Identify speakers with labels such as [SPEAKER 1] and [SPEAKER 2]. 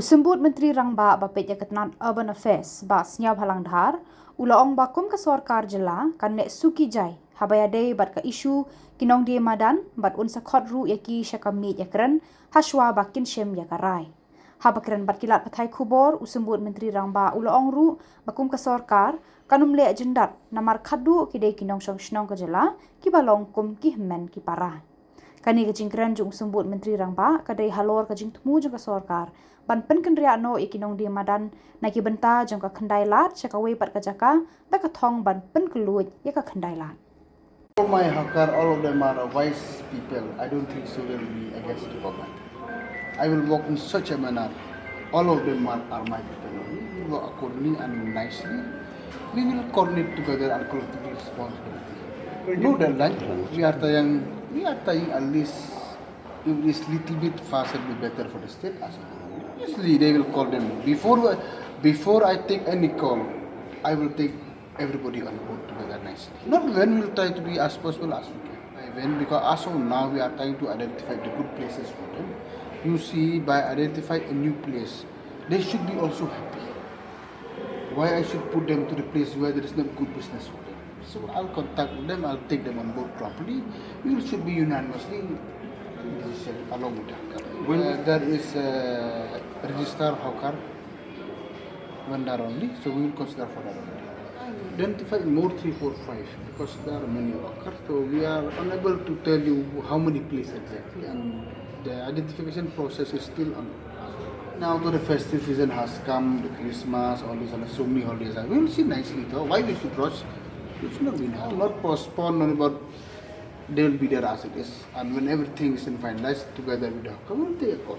[SPEAKER 1] Symbud Myntri Rangbah ba Peit tnad Urban Affairs ba Sniawbhalang Dhar, ulaong bakum ka sorkar Jylla kan nek suki jai, Haba iadei bat ka Ishu Nongdie Madan bat unsa khatduh yaki syaka miej Kren, shwa ba shim yakarai. Haba Kren bat kilat pathai Khubor, Symbud Myntri Rangbah ulaong ru bakum ka sorkar kanum le jyndat namar khatduh kidei nongshong shnong ka Jylla, kiba kum ki hynmen ki parah. Kani ka jingkren jung Symbud Myntri Rangbah kadai Halor ka jingtmu jung ka sorkar ban pen kendria no Ishu Nongdie Madan na ki benta jung ka khandai lat chaka wei pat ka jaka ta ka thong ban pen keluj ya ka khandai lat.
[SPEAKER 2] All my hakar, all of them are wise people. I don't think so they will be against the government. I will work in such a manner. All of them are my people. We will work accordingly and nicely. We will coordinate together and collectively responsibility. No deadline. We are trying at least if it is little bit faster be better for the state as well. Usually they will call them. Before I take any call, I will take everybody on board together nicely. Not when we will try to be as possible as we can. When, because as of now we are trying to identify the good places for them. You see, by identifying a new place, they should be also happy. Why I should put them to the place where there is no good business for them? So I'll contact them, I'll take them on board properly. We should be unanimously decision along with that. When there is a register hawker vendor only, so we will consider for that only. Identify more 3, 4, 5 because there are many workers, so we are unable to tell you how many places exactly, and the identification process is still on. Now the festive season has come, the Christmas, all these, so many holidays. We will see nicely though. Why we should rush? It should not be now. Not postpone, but they will be there as it is, and when everything is finalized together with the outcome, we will take a call.